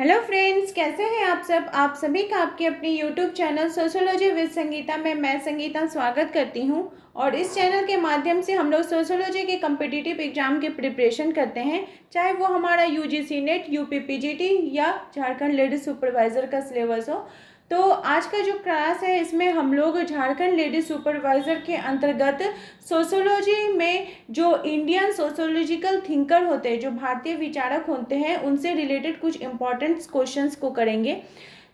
Hello friends, कैसे हैं आप सब। आप सभी का आपके अपने YouTube channel sociology with Sangeeta में मैं संगीता स्वागत करती हूं। और इस चैनल के माध्यम से हम लोग सोशियोलॉजी के कम्पिटिटिव एग्जाम के प्रिपरेशन करते हैं, चाहे वो हमारा यूजीसी नेट, यूपीपीजीटी या झारखंड लेडीज सुपरवाइज़र का सिलेबस हो। तो आज का जो क्लास है इसमें हम लोग झारखंड लेडीज सुपरवाइज़र के अंतर्गत सोशियोलॉजी में जो इंडियन सोशियोलॉजिकल थिंकर होते हैं, जो भारतीय विचारक होते हैं, उनसे रिलेटेड कुछ इंपॉर्टेंट क्वेश्चंस को करेंगे।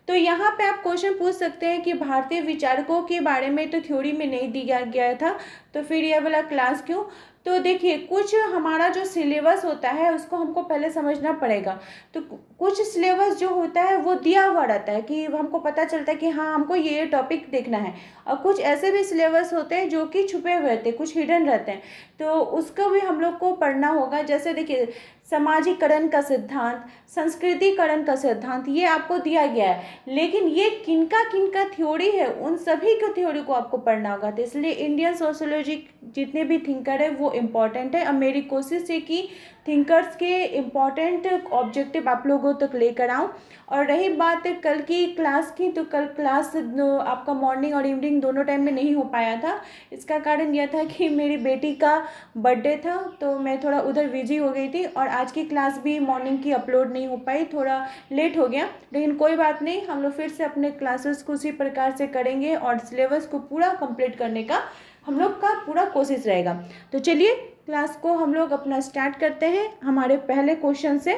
तो यहाँ पे आप क्वेश्चन पूछ सकते हैं कि भारतीय विचारकों के बारे में तो थ्योरी में नहीं दिया गया था, तो फिर ये वाला क्लास क्यों। तो देखिए, कुछ हमारा जो सिलेबस होता है उसको हमको पहले समझना पड़ेगा। तो कुछ सिलेबस जो होता है वो दिया हुआ रहता है कि हमको पता चलता है कि हाँ, हमको ये टॉपिक देखना है। और कुछ ऐसे भी सिलेबस होते हैं जो कि छुपे हुए रहते हैं, कुछ हिडन रहते हैं, तो उसको भी हम लोग को पढ़ना होगा। जैसे देखिए, समाजीकरण का सिद्धांत, संस्कृतिकरण का सिद्धांत, ये आपको दिया गया है, लेकिन ये किनका किनका थ्योरी है, उन सभी को थ्योरी को आपको पढ़ना होगा। तो इसलिए इंडियन सोशियोलॉजी जितने भी थिंकर है वो इम्पॉर्टेंट है। अब मेरी कोशिश है कि थिंकर्स के इम्पॉर्टेंट ऑब्जेक्टिव आप लोगों तक लेकर आऊँ। और रही बात कल की क्लास की, तो कल क्लास आपका मॉर्निंग और इवनिंग दोनों टाइम में नहीं हो पाया था। इसका कारण यह था कि मेरी बेटी का बर्थडे था, तो मैं थोड़ा उधर बिजी हो गई थी, और आज की क्लास भी मॉर्निंग की अपलोड नहीं हो पाई, थोड़ा लेट हो गया। लेकिन कोई बात नहीं, हम लोग फिर से अपने क्लासेस को उसी प्रकार से करेंगे और सिलेबस को पूरा कंप्लीट करने का हम लोग का पूरा कोशिश रहेगा। तो चलिए क्लास को हम लोग अपना स्टार्ट करते हैं हमारे पहले क्वेश्चन से।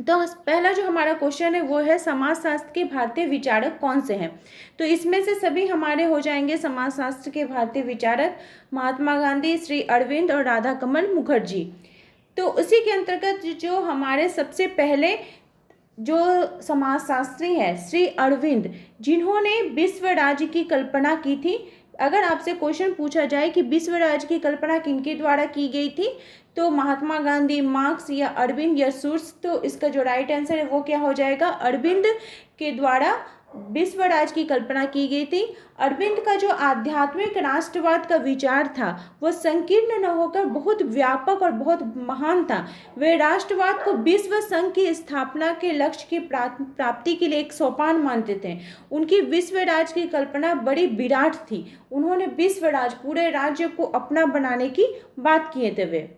तो पहला जो हमारा क्वेश्चन है वो है, समाजशास्त्र के भारतीय विचारक कौन से हैं। तो इसमें से सभी हमारे हो जाएंगे समाजशास्त्र के भारतीय विचारक, महात्मा गांधी, श्री अरविंद और राधा कमल मुखर्जी। तो उसी के अंतर्गत जो हमारे सबसे पहले जो समाजशास्त्री हैं, श्री अरविंद, जिन्होंने विश्व राज्य की कल्पना की थी। अगर आपसे क्वेश्चन पूछा जाए कि विश्व राज्य की कल्पना किनके द्वारा की गई थी, तो महात्मा गांधी, मार्क्स या अरविंद या सुर्स, तो इसका जो राइट आंसर है वो क्या हो जाएगा, अरविंद के द्वारा विश्व राज्य की कल्पना की गई थी। अरविंद का जो आध्यात्मिक राष्ट्रवाद का विचार था वो संकीर्ण न होकर बहुत व्यापक और बहुत महान था। वे राष्ट्रवाद को विश्व संघ की स्थापना के लक्ष्य की प्राप्ति के लिए एक सोपान मानते थे। उनकी विश्व राज्य की कल्पना बड़ी विराट थी। उन्होंने विश्व राज्य, पूरे राज्य को अपना बनाने की बात किए थे। वे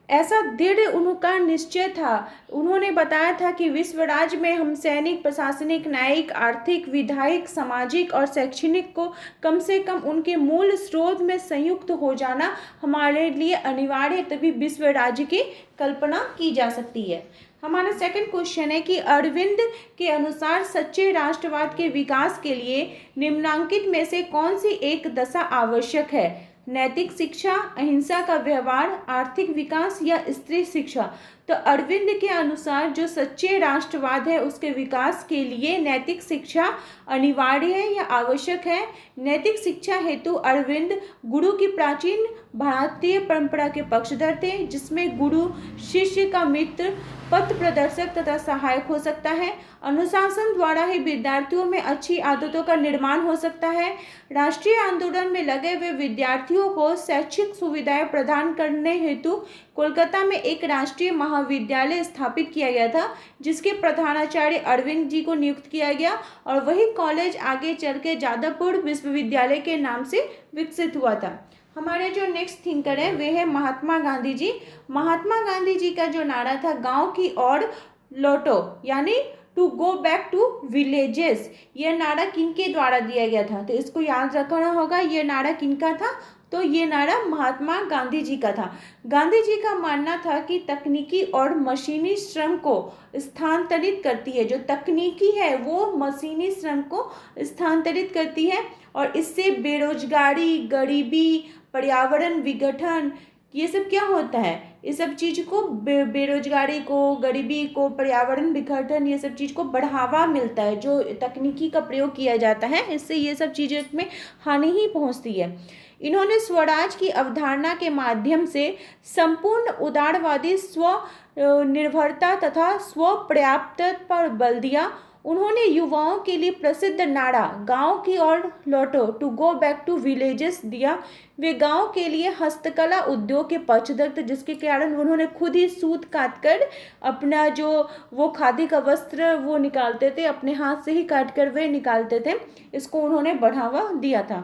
ऐसा दृढ़ उनका निश्चय था। उन्होंने बताया था कि विश्व राज्य में हम सैनिक, प्रशासनिक, न्यायिक, आर्थिक, विधायिक, सामाजिक और शैक्षणिक को कम से कम उनके मूल स्रोत में संयुक्त हो जाना हमारे लिए अनिवार्य है, तभी विश्व राज्य की कल्पना की जा सकती है। हमारा सेकंड क्वेश्चन है कि अरविंद के अनुसार सच्चे राष्ट्रवाद के विकास के लिए निम्नांकित में से कौन सी एक दशा आवश्यक है। नैतिक शिक्षा, अहिंसा का व्यवहार, आर्थिक विकास या स्त्री शिक्षा। तो अरविंद के अनुसार जो सच्चे राष्ट्रवाद है उसके विकास के लिए नैतिक शिक्षा अनिवार्य है या आवश्यक है। नैतिक शिक्षा हेतु अरविंद गुरु की प्राचीन भारतीय परंपरा के पक्षधर थे, जिसमें गुरु शिष्य का मित्र, पथ प्रदर्शक तथा सहायक हो सकता है। अनुशासन द्वारा ही विद्यार्थियों में अच्छी आदतों का निर्माण हो सकता है। राष्ट्रीय आंदोलन में लगे हुए विद्यार्थियों को शैक्षिक सुविधाएं प्रदान करने हेतु कोलकाता में एक राष्ट्रीय महाविद्यालय स्थापित किया गया था, जिसके प्रधानाचार्य अरविंद जी को नियुक्त किया गया, और वही कॉलेज आगे चल के जादवपुर विश्वविद्यालय के नाम से विकसित हुआ था। हमारे जो नेक्स्ट थिंकर है वे है महात्मा गांधी जी। महात्मा गांधी जी का जो नारा था, गांव की ओर लौटो, यानी to go back to villages, यह नारा किनके द्वारा दिया गया था। तो इसको याद रखना होगा, यह नारा किनका था, तो ये नारा महात्मा गांधी जी का था। गांधी जी का मानना था कि तकनीकी और मशीनी श्रम को स्थानांतरित करती है। जो तकनीकी है वो मशीनी श्रम को स्थानांतरित करती है, और इससे बेरोजगारी, गरीबी, पर्यावरण विघटन, ये सब क्या होता है, ये सब चीज़ को बेरोजगारी को, गरीबी को, पर्यावरण विघटन, ये सब चीज़ को बढ़ावा मिलता है। जो तकनीकी का प्रयोग किया जाता है इससे ये सब चीज़ें में हानि ही पहुंचती है। इन्होंने स्वराज की अवधारणा के माध्यम से संपूर्ण उदारवादी स्व निर्भरता तथा स्व पर्याप्तता पर बल दिया। उन्होंने युवाओं के लिए प्रसिद्ध नारा गांव की ओर लौटो to go back to villages दिया। वे गांव के लिए हस्तकला उद्योग के पक्षधर थे, जिसके कारण उन्होंने खुद ही सूत काट कर अपना जो वो खादी का वस्त्र वो निकालते थे, अपने हाथ से ही काट कर वे निकालते थे, इसको उन्होंने बढ़ावा दिया था।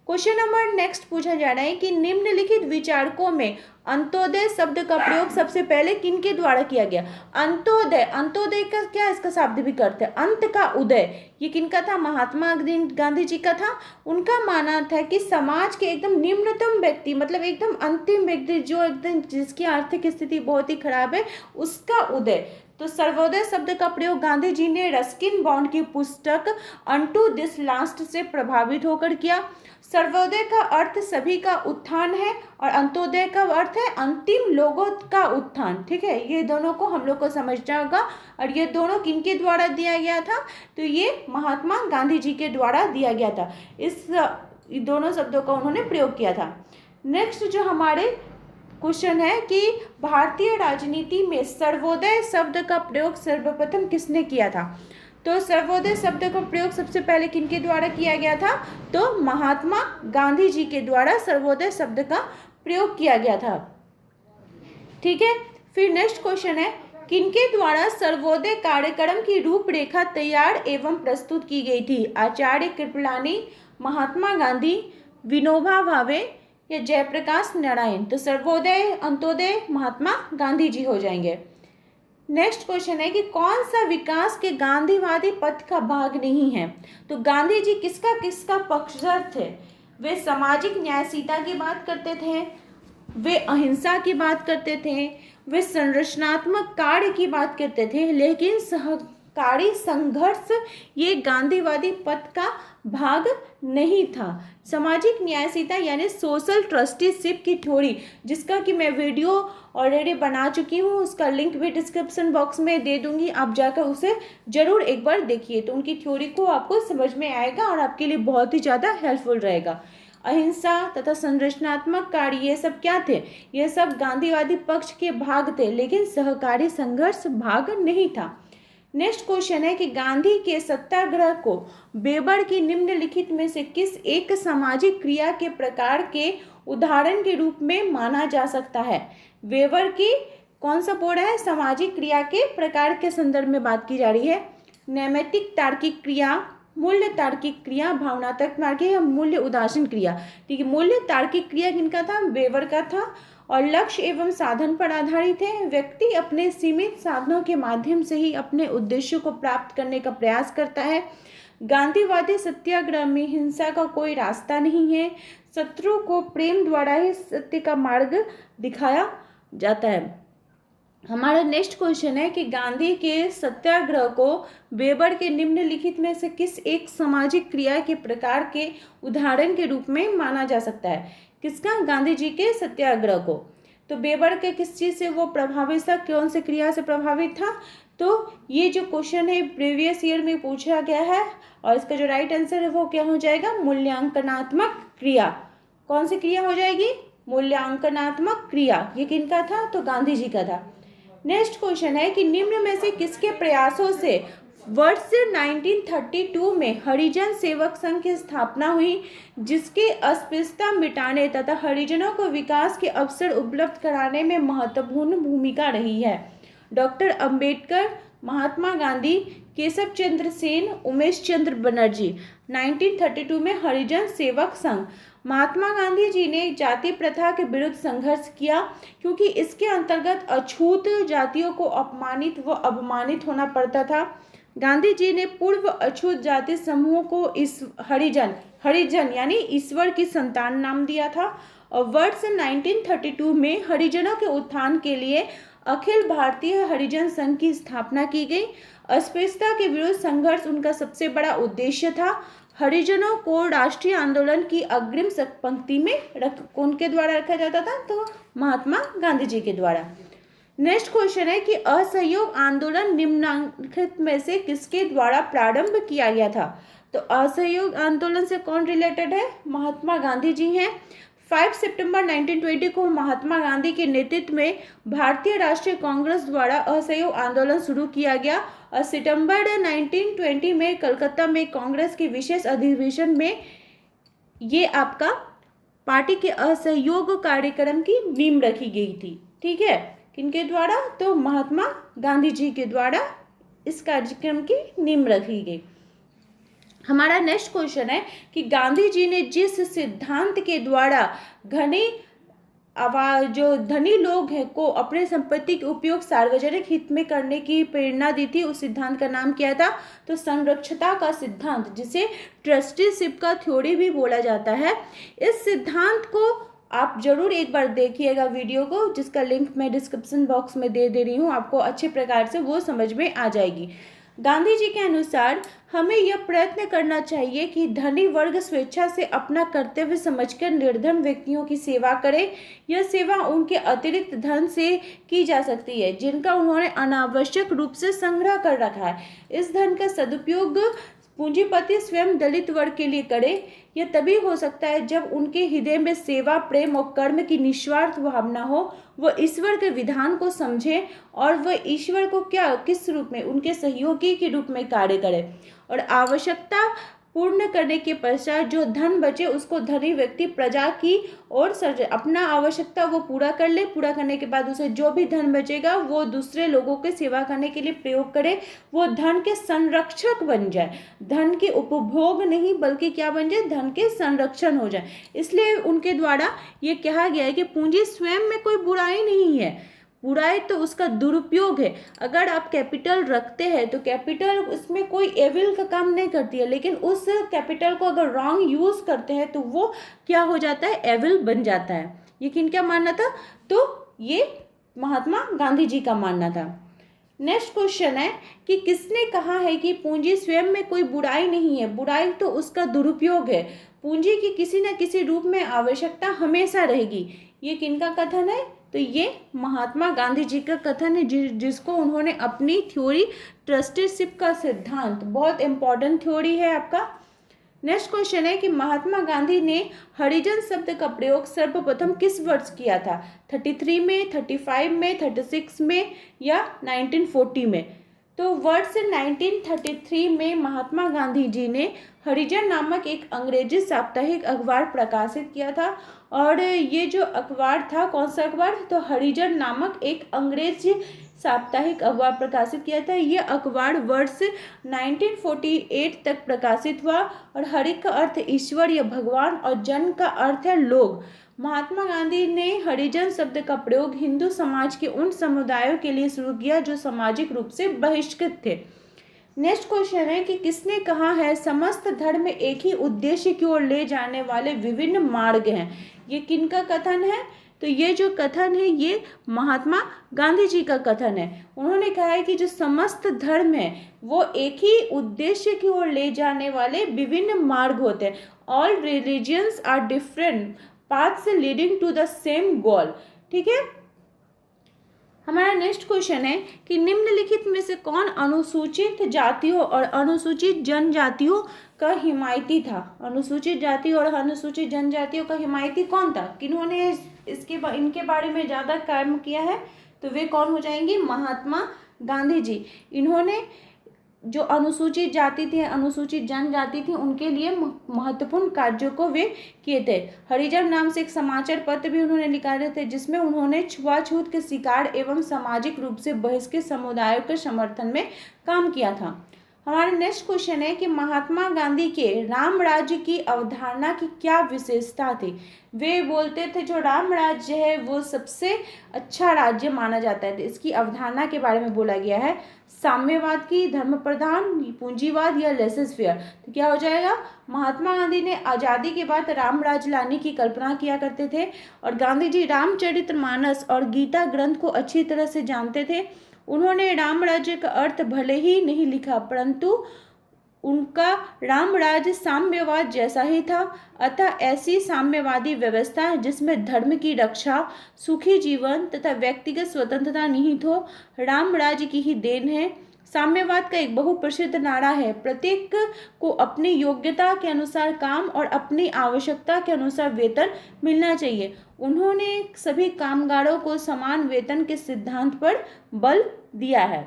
क्वेश्चन नंबर नेक्स्ट पूछा जा रहा है कि निम्नलिखित विचारकों में अंत्योदय शब्द का प्रयोग सबसे पहले किनके द्वारा किया गया। अंत्योदय, अंत्योदय का क्या इसका शाब्दिक अर्थ है, अंत का उदय। ये किनका था, महात्मा गांधी जी का था। उनका मानना था कि समाज के एकदम निम्नतम व्यक्ति, मतलब एकदम अंतिम व्यक्ति, जो एकदम जिसकी आर्थिक स्थिति बहुत ही खराब है, उसका उदय। तो सर्वोदय शब्द का प्रयोग गांधी जी ने रस्किन बॉन्ड की पुस्तक अनटू दिस लास्ट से प्रभावित होकर किया। सर्वोदय का अर्थ सभी का उत्थान है और अंत्योदय का अर्थ है अंतिम लोगों का उत्थान। ठीक है, ये दोनों को हम लोग को समझना होगा। और ये दोनों किनके द्वारा दिया गया था, तो ये महात्मा गांधी जी के द्वारा दिया गया था। इस दोनों शब्दों का उन्होंने प्रयोग किया था। नेक्स्ट जो हमारे क्वेश्चन है कि भारतीय राजनीति में सर्वोदय शब्द का प्रयोग सर्वप्रथम किसने किया था। तो सर्वोदय शब्द का प्रयोग सबसे पहले किनके द्वारा किया गया था, तो महात्मा गांधी जी के द्वारा सर्वोदय शब्द का प्रयोग किया गया था। ठीक है, फिर नेक्स्ट क्वेश्चन है किनके द्वारा सर्वोदय कार्यक्रम की रूपरेखा तैयार एवं प्रस्तुत की गई थी। आचार्य कृपलानी, महात्मा गांधी, विनोबा भावे या जयप्रकाश नारायण। तो सर्वोदय अंत्योदय महात्मा गांधी जी हो जाएंगे। नेक्स्ट क्वेश्चन है कि कौन सा विकास के गांधीवादी पथ का भाग नहीं है। तो गांधी जी किसका किसका पक्षधर थे। वे सामाजिक न्यायशीलता की बात करते थे, वे अहिंसा की बात करते थे, वे संरचनात्मक कार्य की बात करते थे, लेकिन सहकारी संघर्ष ये गांधीवादी पथ का भाग नहीं था। सामाजिक न्यायशीलता यानी सोशल ट्रस्टीशिप की थ्योरी, जिसका कि मैं वीडियो ऑलरेडी बना चुकी हूँ, उसका लिंक भी डिस्क्रिप्शन बॉक्स में दे दूंगी, आप जाकर उसे जरूर एक बार देखिए, तो उनकी थ्योरी को आपको समझ में आएगा और आपके लिए बहुत ही ज़्यादा हेल्पफुल रहेगा। अहिंसा तथा संरचनात्मक कार्य ये सब क्या थे, ये सब गांधीवादी पक्ष के भाग थे, लेकिन सहकारी संघर्ष भाग नहीं था। नेक्स्ट क्वेश्चन है कि गांधी के सत्याग्रह को वेबर की निम्नलिखित में से किस एक सामाजिक क्रिया के प्रकार के उदाहरण के रूप में माना जा सकता है। वेबर की कौन सा बोर्ड है, सामाजिक क्रिया के प्रकार के संदर्भ में बात की जा रही है। नैमित्तिक तार्किक क्रिया, मूल्य तार्किक क्रिया, भावनात्मक तार्किक या मूल्य उदासीन क्रिया। ठीक है, मूल्य तार्किक क्रिया किनका था, वेबर का था और लक्ष्य एवं साधन पर आधारित है। व्यक्ति अपने सीमित साधनों के माध्यम से ही अपने उद्देश्यों को प्राप्त करने का प्रयास करता है। गांधीवादी सत्याग्रह में हिंसा का कोई रास्ता नहीं है, शत्रु को प्रेम द्वारा ही सत्य का मार्ग दिखाया जाता है। हमारा नेक्स्ट क्वेश्चन है कि गांधी के सत्याग्रह को वेबर के निम्नलिखित में से किस एक सामाजिक क्रिया के प्रकार के उदाहरण के रूप में माना जा सकता है। किसका, गांधी जी के सत्याग्रह को। तो वेबर के किस चीज़ से वो प्रभावित था, कौन से क्रिया से प्रभावित था। तो ये जो क्वेश्चन है प्रीवियस ईयर में पूछा गया है और इसका जो राइट आंसर है वो क्या हो जाएगा, मूल्यांकनात्मक क्रिया। कौन सी क्रिया हो जाएगी, मूल्यांकनात्मक क्रिया। ये किनका था, तो गांधी जी का था। नेक्स्ट क्वेश्चन है कि निम्न में से किसके प्रयासों से वर्ष 1932 में हरिजन सेवक संघ की स्थापना हुई, जिसके अस्पृश्यता मिटाने तथा हरिजनों को विकास के अवसर उपलब्ध कराने में महत्वपूर्ण भूमिका रही है। डॉक्टर अंबेडकर, महात्मा गांधी, केशव चंद्र सेन, उमेश चंद्र बनर्जी। 1932 में हरिजन सेवक संघ। महात्मा गांधी जी ने जाति प्रथा के विरुद्ध संघर्ष किया, क्योंकि इसके अंतर्गत अछूत जातियों को अपमानित व अवमानित होना पड़ता था। गांधी जी ने पूर्व अछूत जाति समूहों को इस हरिजन यानी ईश्वर की संतान नाम दिया था और वर्ष 1932 में हरिजनों के उत्थान के लिए अखिल भारतीय हरिजन संघ की स्थापना की गई। अस्पृश्यता के विरुद्ध संघर्ष उनका सबसे बड़ा उद्देश्य था। हरिजनों को राष्ट्रीय आंदोलन की अग्रिम पंक्ति में उनके द्वारा रखा जाता था, तो महात्मा गांधी जी के द्वारा। नेक्स्ट क्वेश्चन है कि असहयोग आंदोलन निम्नलिखित में से किसके द्वारा प्रारंभ किया गया था। तो असहयोग आंदोलन से कौन रिलेटेड है, महात्मा गांधी जी हैं। 5 सितंबर 1920 को महात्मा गांधी के नेतृत्व में भारतीय राष्ट्रीय कांग्रेस द्वारा असहयोग आंदोलन शुरू किया गया और सितंबर 1920 में कलकत्ता में कांग्रेस के विशेष अधिवेशन में ये आपका पार्टी के असहयोग कार्यक्रम की नींव रखी गई थी। ठीक है, किनके द्वारा? तो महात्मा गांधी जी के द्वारा इस कार्यक्रम की नींव रखी गई। हमारा नेक्स्ट क्वेश्चन है कि गांधी जी ने जिस सिद्धांत के द्वारा जो धनी लोग हैं को अपने संपत्ति के उपयोग सार्वजनिक हित में करने की प्रेरणा दी थी, उस सिद्धांत का नाम क्या था? तो संरक्षता का सिद्धांत, जिसे ट्रस्टीशिप का थ्योरी भी बोला जाता है। इस सिद्धांत को आप जरूर एक बार देखिएगा वीडियो को, जिसका लिंक मैं डिस्क्रिप्शन बॉक्स में दे रही हूँ, आपको अच्छे प्रकार से वो समझ में आ जाएगी। गांधी जी के अनुसार हमें यह प्रयत्न करना चाहिए कि धनी वर्ग स्वेच्छा से अपना कर्तव्य समझकर निर्धन व्यक्तियों की सेवा करे। यह सेवा उनके अतिरिक्त धन से की जा सकती है जिनका उन्होंने अनावश्यक रूप से संग्रह कर रखा है। इस धन का सदुपयोग पूंजीपति स्वयं दलित वर्ग के लिए करे। यह तभी हो सकता है जब उनके हृदय में सेवा, प्रेम और कर्म की निस्वार्थ भावना हो। वह ईश्वर के विधान को समझे और वह ईश्वर को किस रूप में? उनके सहयोगी के रूप में कार्य करे और आवश्यकता पूर्ण करने के पश्चात जो धन बचे उसको धनी व्यक्ति प्रजा की ओर अपना आवश्यकता वो पूरा कर ले। पूरा करने के बाद उसे जो भी धन बचेगा वो दूसरे लोगों की सेवा करने के लिए प्रयोग करे। वो धन के संरक्षक बन जाए, धन के उपभोग नहीं बल्कि क्या बन जाए? धन के संरक्षण हो जाए। इसलिए उनके द्वारा ये कहा गया है कि पूंजी स्वयं में कोई बुराई नहीं है, बुराई तो उसका दुरुपयोग है। अगर आप कैपिटल रखते हैं तो कैपिटल उसमें कोई एविल का काम नहीं करती है, लेकिन उस कैपिटल को अगर रॉन्ग यूज करते हैं तो वो क्या हो जाता है? एविल बन जाता है। ये किनका मानना था? तो ये महात्मा गांधी जी का मानना था। नेक्स्ट क्वेश्चन है कि किसने कहा है कि पूंजी स्वयं में कोई बुराई नहीं है, बुराई तो उसका दुरुपयोग है। पूंजी की किसी न किसी रूप में आवश्यकता हमेशा रहेगी। ये किनका कथन है? तो ये महात्मा गांधी जी का कथन है, जिसको उन्होंने अपनी थ्योरी ट्रस्टीशिप का सिद्धांत, बहुत इंपॉर्टेंट थ्योरी है आपका। नेक्स्ट क्वेश्चन है कि महात्मा गांधी ने हरिजन शब्द का प्रयोग सर्वप्रथम किस वर्ष किया था? 33 में, 35 में, 36 में या 1940 में? तो वर्ष 1933 में महात्मा गांधी जी ने हरिजन नामक एक अंग्रेजी साप्ताहिक अखबार प्रकाशित किया था। और ये जो अखबार था, कौन सा अखबार? तो हरिजन नामक एक अंग्रेजी साप्ताहिक अखबार प्रकाशित किया था। ये अखबार वर्ष 1948 तक प्रकाशित हुआ। और हरि का अर्थ ईश्वर या भगवान और जन का अर्थ है लोग। महात्मा गांधी ने हरिजन शब्द का प्रयोग हिंदू समाज के उन समुदायों के लिए शुरू किया जो सामाजिक रूप से बहिष्कृत थे। नेक्स्ट क्वेश्चन है कि किसने कहा है समस्त धर्म एक ही उद्देश्य की ओर ले जाने वाले विभिन्न मार्ग हैं? ये किनका कथन है? तो ये जो कथन है ये महात्मा गांधी जी का कथन है। उन्होंने कहा है कि जो समस्त धर्म है वो एक ही उद्देश्य की ओर ले जाने वाले विभिन्न मार्ग होते हैं। All religions are different paths leading to the same goal. ठीक है, हमारा नेक्स्ट क्वेश्चन है कि निम्नलिखित में से कौन अनुसूचित जातियों और अनुसूचित जनजातियों का हिमायती था? अनुसूचित जाति और अनुसूचित जनजातियों का हिमायती कौन था? किन्होंने इनके बारे में ज़्यादा काम किया है? तो वे कौन हो जाएंगे? महात्मा गांधी जी। इन्होंने जो अनुसूचित जाति थी, अनुसूचित जनजाति थी, उनके लिए महत्वपूर्ण कार्यों को वे किए थे। हरिजन नाम से एक समाचार पत्र भी उन्होंने निकाले थे, जिसमें उन्होंने छुआछूत के शिकार एवं सामाजिक रूप से बहिष्कृत समुदायों के समर्थन में काम किया था। हमारा नेक्स्ट क्वेश्चन है कि महात्मा गांधी के राम राज्य की अवधारणा की क्या विशेषता थी? वे बोलते थे जो राम राज्य है वो सबसे अच्छा राज्य माना जाता है। तो इसकी अवधारणा के बारे में बोला गया है साम्यवाद की, धर्म प्रधान, पूंजीवाद या लेसेस फेयर। तो क्या हो जाएगा? महात्मा गांधी ने आज़ादी के बाद राम राज्य लाने की कल्पना किया करते थे और गांधी जी रामचरितमानस और गीता ग्रंथ को अच्छी तरह से जानते थे। उन्होंने राम राज्य का अर्थ भले ही नहीं लिखा, परंतु उनका राम राज्य साम्यवाद जैसा ही था। अतः ऐसी साम्यवादी व्यवस्था जिसमें धर्म की रक्षा, सुखी जीवन तथा व्यक्तिगत स्वतंत्रता निहित हो, राम राज्य की ही देन है। साम्यवाद का एक बहुप्रसिद्ध नारा है, प्रत्येक को अपनी योग्यता के अनुसार काम और अपनी आवश्यकता के अनुसार वेतन मिलना चाहिए। उन्होंने सभी कामगारों को समान वेतन के सिद्धांत पर बल दिया है।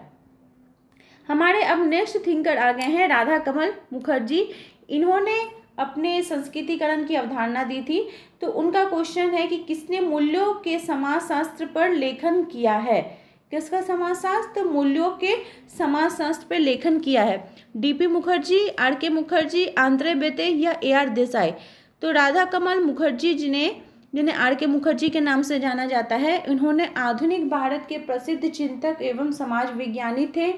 हमारे अब नेक्स्ट थिंकर आ गए हैं राधा कमल मुखर्जी। इन्होंने अपने संस्कृतिकरण की अवधारणा दी थी। तो उनका क्वेश्चन है कि किसने मूल्यों के समाजशास्त्र पर लेखन किया है? किसका समाजशास्त्र? मूल्यों के समाजशास्त्र पर लेखन किया है। डीपी मुखर्जी, आर के मुखर्जी, आंद्रे बेते या AR देसाई? तो राधा कमल मुखर्जी जिन्हें आर के मुखर्जी के नाम से जाना जाता है, इन्होंने आधुनिक भारत के प्रसिद्ध चिंतक एवं समाज विज्ञानी थे।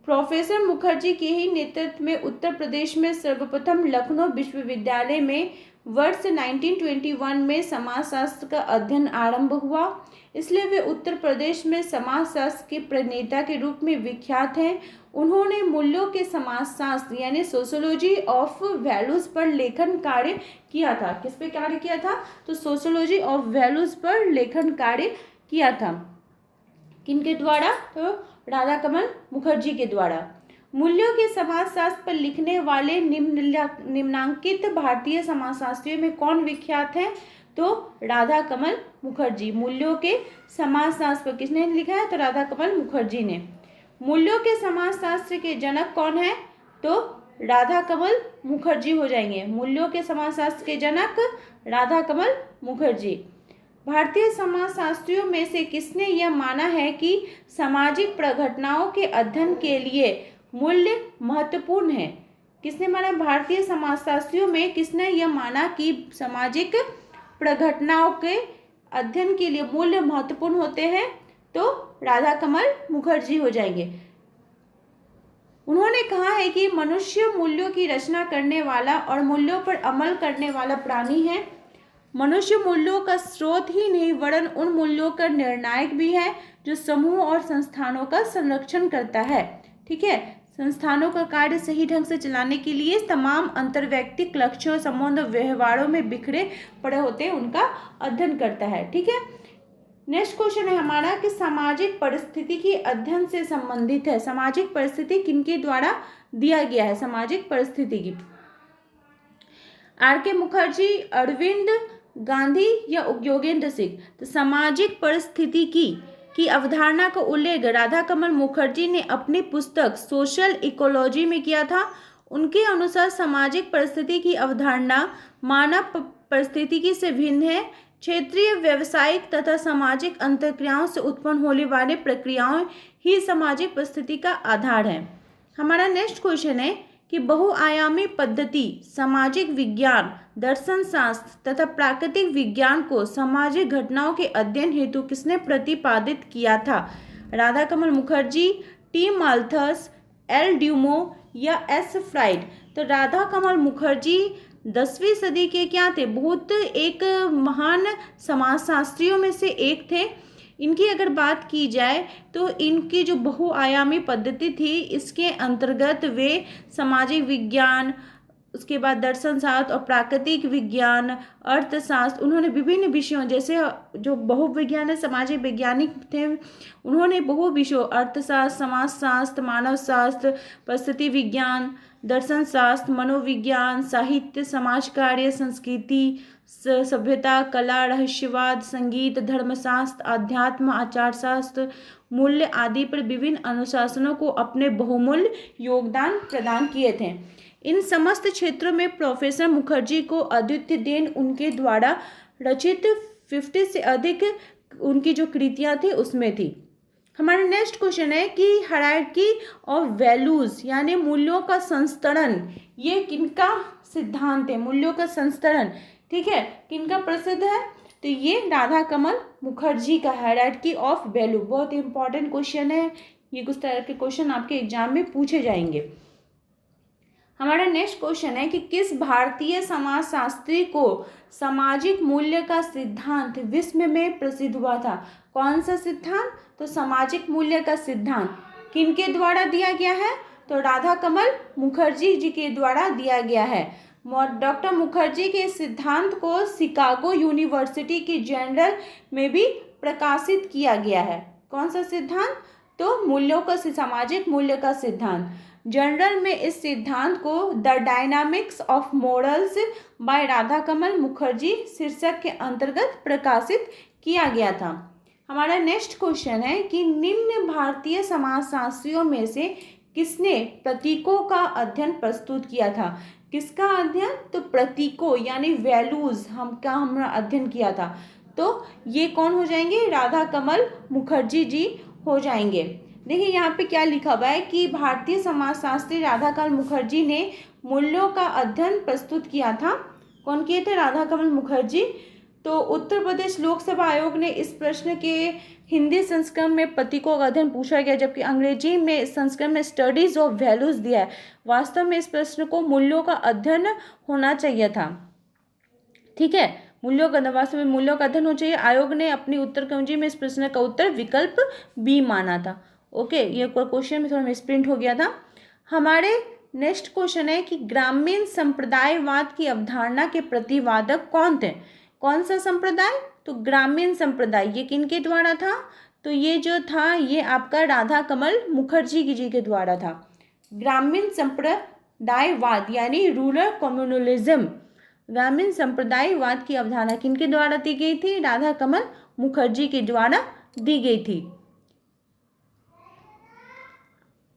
प्रोफेसर मुखर्जी के ही नेतृत्व में उत्तर प्रदेश में सर्वप्रथम लखनऊ विश्वविद्यालय में वर्ष 1921 में समाजशास्त्र का अध्ययन आरंभ हुआ, इसलिए वे उत्तर प्रदेश में समाजशास्त्र के प्रणेता के रूप में विख्यात हैं। उन्होंने मूल्यों के समाजशास्त्र यानी सोशियोलॉजी ऑफ वैल्यूज पर लेखन कार्य किया था। किस पे कार्य किया था? तो सोशियोलॉजी ऑफ वैल्यूज पर लेखन कार्य किया था। किनके द्वारा? तो राधा कमल मुखर्जी के द्वारा। मूल्यों के समाजशास्त्र पर लिखने वाले निम्नांकित भारतीय समाजशास्त्रियों में कौन विख्यात है? तो राधा कमल मुखर्जी। मूल्यों के समाजशास्त्र पर किसने लिखा है? तो राधा कमल मुखर्जी ने। मूल्यों के समाजशास्त्र के जनक कौन है? तो राधा कमल मुखर्जी हो जाएंगे। मूल्यों के समाजशास्त्र के जनक राधा कमल मुखर्जी। भारतीय समाजशास्त्रियों में से किसने यह माना है कि सामाजिक प्रघटनाओं के अध्ययन के लिए मूल्य महत्वपूर्ण है? किसने माना? भारतीय समाजशास्त्रियों में किसने यह माना कि सामाजिक प्रघटनाओं के अध्ययन के लिए मूल्य महत्वपूर्ण होते हैं? तो राधा कमल मुखर्जी हो जाएंगे। उन्होंने कहा है कि मनुष्य मूल्यों की रचना करने वाला और मूल्यों पर अमल करने वाला प्राणी है। मनुष्य मूल्यों का स्रोत ही नहीं वरन उन मूल्यों का निर्णायक भी है जो समूह और संस्थानों का संरक्षण करता है। ठीक है, संस्थानों का कार्य सही ढंग से चलाने के लिए तमाम अंतर्वैयक्तिक लक्ष्यों, संबंध और व्यवहारों में बिखरे पड़े होते हैं उनका अध्ययन करता है। ठीक है, नेक्स्ट क्वेश्चन है हमारा कि सामाजिक परिस्थिति की अध्ययन से संबंधित है। सामाजिक परिस्थिति किनके द्वारा दिया गया है? सामाजिक परिस्थिति की आर के मुखर्जी, अरविंद गांधी या योगेंद्र सिंह? तो सामाजिक परिस्थिति की अवधारणा का उल्लेख राधा कमल मुखर्जी ने अपनी पुस्तक सोशल इकोलॉजी में किया था। उनके अनुसार सामाजिक परिस्थिति की अवधारणा मानव परिस्थितिकी से भिन्न है। क्षेत्रीय, व्यावसायिक तथा सामाजिक अंतःक्रियाओं से उत्पन्न होने वाली प्रक्रियाएं ही सामाजिक परिस्थिति का आधार है। हमारा नेक्स्ट क्वेश्चन है कि बहुआयामी पद्धति सामाजिक विज्ञान, दर्शन शास्त्र तथा प्राकृतिक विज्ञान को सामाजिक घटनाओं के अध्ययन हेतु किसने प्रतिपादित किया था? राधा कमल मुखर्जी, टी माल्थस, एल ड्यूमो या एस फ्राइड? तो राधा कमल मुखर्जी 10वीं सदी के क्या थे? बहुत एक महान समाजशास्त्रियों में से एक थे। इनकी अगर बात की जाए तो इनकी जो बहुआयामी पद्धति थी इसके अंतर्गत वे सामाजिक विज्ञान, उसके बाद दर्शन शास्त्र और प्राकृतिक विज्ञान, अर्थशास्त्र, उन्होंने विभिन्न विषयों जैसे जो बहुविज्ञान सामाजिक वैज्ञानिक थे उन्होंने बहु विषयों अर्थशास्त्र, समाजशास्त्र, मानव शास्त्र, परिस्थिति विज्ञान, दर्शन शास्त्र, मनोविज्ञान, साहित्य, समाज कार्य, संस्कृति, सभ्यता, कला, रहस्यवाद, संगीत, धर्मशास्त्र, आध्यात्म, आचारशास्त्र, मूल्य आदि पर विभिन्न अनुशासनों को अपने बहुमूल्य योगदान प्रदान किए थे। इन समस्त क्षेत्रों में प्रोफेसर मुखर्जी को अद्वितीय देन उनके द्वारा रचित 50 से अधिक उनकी जो कृतियाँ थी उसमें थी। हमारा नेक्स्ट क्वेश्चन है कि हायरार्की ऑफ वैल्यूज यानी मूल्यों का संस्तरण, ये किनका सिद्धांत है? मूल्यों का संस्तरण, ठीक है, किनका प्रसिद्ध है? तो ये राधा कमल मुखर्जी का हायरार्की ऑफ वैल्यू। बहुत इंपॉर्टेंट क्वेश्चन है, ये कुछ तरह के क्वेश्चन आपके एग्जाम में पूछे जाएंगे। हमारा नेक्स्ट क्वेश्चन है कि किस भारतीय समाजशास्त्री को सामाजिक मूल्य का सिद्धांत विश्व में प्रसिद्ध हुआ था? कौन सा सिद्धांत? तो सामाजिक मूल्य का सिद्धांत किनके द्वारा दिया गया है? तो राधा कमल मुखर्जी जी के द्वारा दिया गया है। डॉक्टर मुखर्जी के सिद्धांत को शिकागो यूनिवर्सिटी की जर्नल में भी प्रकाशित किया गया है। कौन सा सिद्धांत? तो मूल्यों का सामाजिक मूल्य का सिद्धांत। जर्नल में इस सिद्धांत को the dynamics of morals by Radhakamal Mukherjee शीर्षक के अंतर्गत प्रकाशित किया गया था। हमारा नेक्स्ट क्वेश्चन है कि निम्न भारतीय समाजशास्त्रियों में से किसने प्रतीकों का अध्ययन प्रस्तुत किया था। किसका अध्ययन? तो प्रतीकों यानी वैल्यूज हमने अध्ययन किया था। तो ये कौन हो जाएंगे? राधा कमल मुखर्जी जी हो जाएंगे। देखिए यहाँ पे क्या लिखा हुआ है कि भारतीय समाजशास्त्री राधा कमल मुखर्जी ने मूल्यों का अध्ययन प्रस्तुत किया था। कौन किए थे? राधा कमल मुखर्जी। तो उत्तर प्रदेश लोकसभा आयोग ने इस प्रश्न के हिंदी संस्करण में प्रतीकों का अध्ययन पूछा गया, जबकि अंग्रेजी में संस्करण में स्टडीज ऑफ वैल्यूज दिया है। वास्तव में इस प्रश्न को मूल्यों का अध्ययन होना चाहिए था। ठीक है, मूल्यों का वास्तव में मूल्यों का अध्ययन होना चाहिए। आयोग ने अपनी उत्तर कुंजी में इस प्रश्न का उत्तर विकल्प बी माना था। ओके, ये क्वेश्चन में थोड़ा मिसप्रिंट हो गया था। हमारे नेक्स्ट क्वेश्चन है कि ग्रामीण संप्रदायवाद की अवधारणा के प्रतिवादक कौन थे। कौन सा संप्रदाय? तो ग्रामीण संप्रदाय। ये किनके द्वारा था? तो ये जो था ये आपका राधा कमल मुखर्जी जी के द्वारा था। ग्रामीण संप्रदायवाद यानी रूरल कम्युनलिज्म, ग्रामीण संप्रदायवाद की अवधारणा किनके द्वारा दी गई थी? राधा कमल मुखर्जी के द्वारा दी गई थी।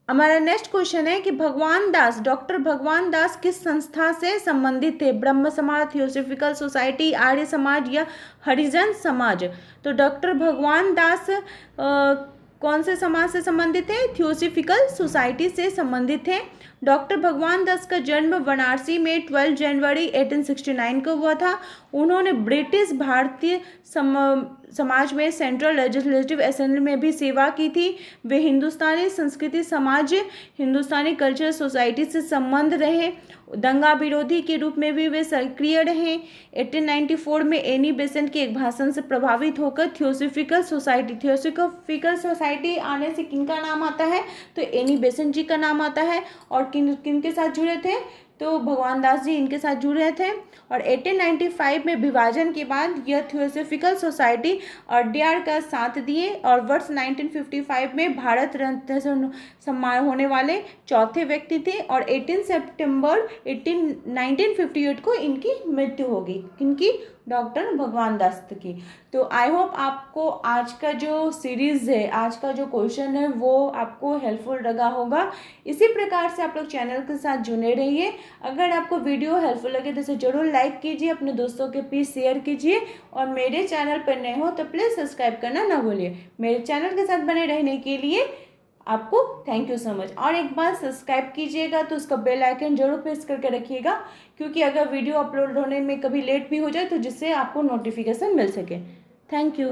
हमारा नेक्स्ट क्वेश्चन है कि भगवान दास, डॉक्टर भगवान दास किस संस्था से संबंधित थे? ब्रह्म समाज, थियोसॉफिकल सोसाइटी, आर्य समाज या हरिजन समाज। तो डॉक्टर भगवान दास कौन से समाज से संबंधित थे? थियोसॉफिकल सोसाइटी से संबंधित थे। डॉक्टर भगवान दास का जन्म वाराणसी में 12 जनवरी 1869 को हुआ था। उन्होंने ब्रिटिश भारतीय समाज में सेंट्रल लेजिस्लेटिव असेंबली में भी सेवा की थी। वे हिंदुस्तानी संस्कृति समाज, हिंदुस्तानी कल्चरल सोसाइटी से संबंध रहे। दंगा विरोधी के रूप में भी वे सक्रिय रहे। 1894 में एनी बेसेंट के एक भाषण से प्रभावित होकर थियोसॉफिकल सोसाइटी आने से किनका नाम आता है? तो एनी बेसेंट जी का नाम आता है। और किन के साथ जुड़े थे? तो भगवान दास जी इनके साथ जुड़े थे। और 1895 में विभाजन के बाद यह थियोसॉफिकल सोसाइटी अड्यार का साथ दिए और वर्ष 1955 में भारत रत्न सम्मान होने वाले चौथे व्यक्ति थे। और 18 सितंबर 1958 को इनकी मृत्यु होगी। किनकी? डॉक्टर भगवान दास की। तो आई होप आपको आज का जो सीरीज़ है, आज का जो क्वेश्चन है वो आपको हेल्पफुल लगा होगा। इसी प्रकार से आप लोग चैनल के साथ जुड़े रहिए। अगर आपको वीडियो हेल्पफुल लगे तो इसे जरूर लाइक कीजिए, अपने दोस्तों के बीच शेयर कीजिए और मेरे चैनल पर नए हो तो प्लीज़ सब्सक्राइब करना ना भूलिए। मेरे चैनल के साथ बने रहने के लिए आपको थैंक यू सो मच। और एक बार सब्सक्राइब कीजिएगा तो उसका बेल आइकन जरूर प्रेस करके रखिएगा, क्योंकि अगर वीडियो अपलोड होने में कभी लेट भी हो जाए तो जिससे आपको नोटिफिकेशन मिल सके। Thank you.